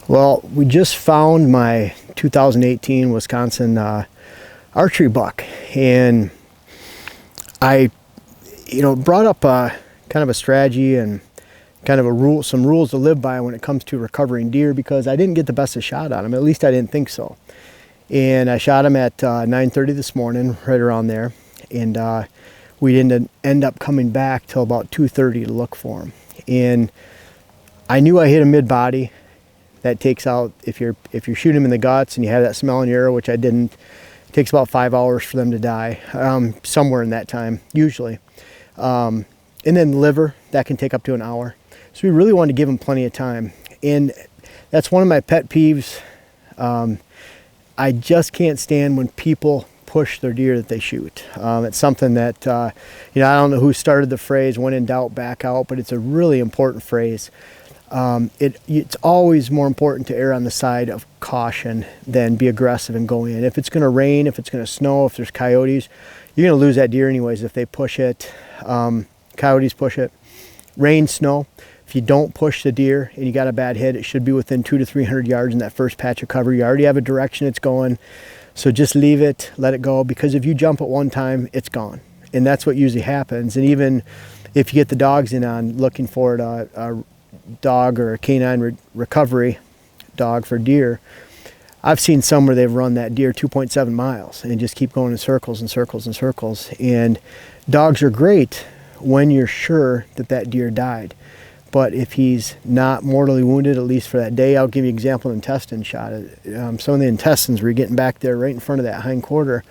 Well, we just found my 2018 Wisconsin archery buck, and I, brought up kind of a strategy and kind of some rules to live by when it comes to recovering deer, because I didn't get the best of shot on him. At least I didn't think so. And I shot him at 9:30 this morning, right around there, and we didn't end up coming back till about 2:30 to look for him. And I knew I hit a mid-body. That takes out, if you're shooting them in the guts and you have that smell in your arrow, which I didn't, it takes about 5 hours for them to die, somewhere in that time, usually. And then liver, that can take up to an hour. So we really wanted to give them plenty of time. And that's one of my pet peeves. I just can't stand when people push their deer that they shoot. It's something that, I don't know who started the phrase, when in doubt, back out, but it's a really important phrase. It's always more important to err on the side of caution than be aggressive and go in. If it's going to rain, if it's going to snow, if there's coyotes, you're going to lose that deer anyways if they push it. Coyotes push it. Rain, snow. If you don't push the deer and you got a bad hit, it should be within 200 to 300 yards in that first patch of cover. You already have a direction it's going, so just leave it, let it go, because if you jump at one time, it's gone. And that's what usually happens. And even if you get the dogs in on looking for it, a dog or a canine recovery dog for deer, I've seen some where they've run that deer 2.7 miles and just keep going in circles and circles and circles. And dogs are great when you're sure that that deer died. But if he's not mortally wounded, at least for that day, I'll give you an example of an intestine shot. Some of the intestines were getting back there right in front of that hind quarter.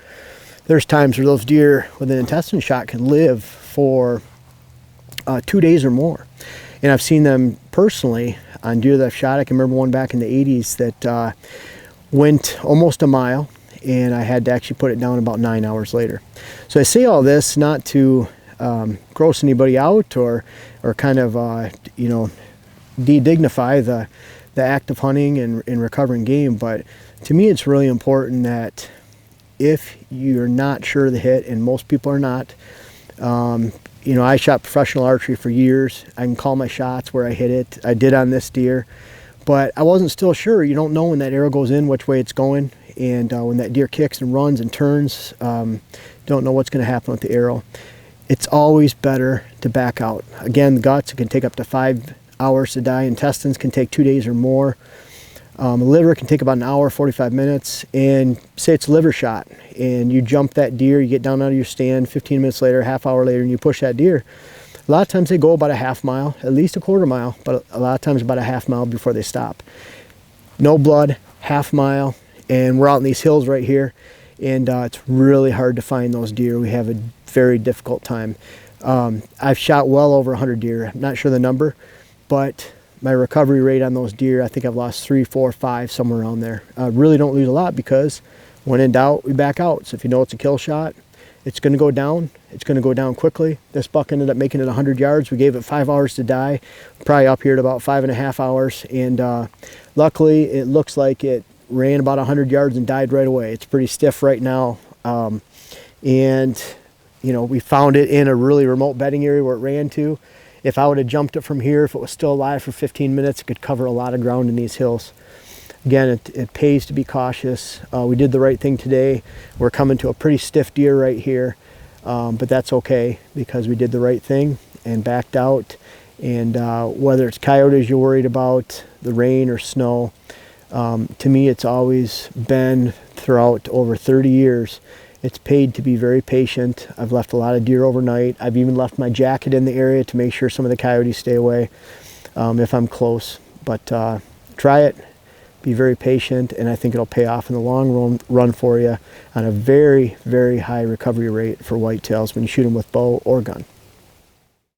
There's times where those deer with an intestine shot can live for 2 days or more. And I've seen them personally on deer that I've shot. I can remember one back in the 80s that went almost a mile, and I had to actually put it down about 9 hours later. So I say all this not to gross anybody out or kind of de-dignify the act of hunting and recovering game, but to me it's really important that if you're not sure of the hit, and most people are not, I shot professional archery for years. I can call my shots where I hit it. I did on this deer, but I wasn't still sure. You don't know when that arrow goes in, which way it's going, and when that deer kicks and runs and turns, don't know what's going to happen with the arrow. It's always better to back out. Again, the guts, it can take up to 5 hours to die. Intestines can take 2 days or more. The liver can take about an hour, 45 minutes. And say it's a liver shot, and you jump that deer, you get down out of your stand, 15 minutes later, half hour later, and you push that deer. A lot of times they go about a half mile, at least a quarter mile, but a lot of times about a half mile before they stop. No blood, half mile, and we're out in these hills right here, and it's really hard to find those deer. We have a very difficult time. I've shot well over 100 deer. I'm not sure the number, but my recovery rate on those deer, I think I've lost 3, 4, 5, somewhere around there. I really don't lose a lot, because when in doubt, we back out. So if you know it's a kill shot, it's going to go down. It's going to go down quickly. This buck ended up making it 100 yards. We gave it 5 hours to die, probably up here at about 5.5 hours. And luckily, it looks like it ran about 100 yards and died right away. It's pretty stiff right now. We found it in a really remote bedding area where it ran to. If I would have jumped it from here, if it was still alive for 15 minutes, it could cover a lot of ground in these hills. Again, it pays to be cautious. We did the right thing today. We're coming to a pretty stiff deer right here, but that's okay, because we did the right thing and backed out. And whether it's coyotes you're worried about, the rain or snow, to me it's always been, throughout over 30 years, it's paid to be very patient. I've left a lot of deer overnight. I've even left my jacket in the area to make sure some of the coyotes stay away if I'm close. But try it, be very patient, and I think it'll pay off in the long run for you on a very, very high recovery rate for whitetails when you shoot them with bow or gun.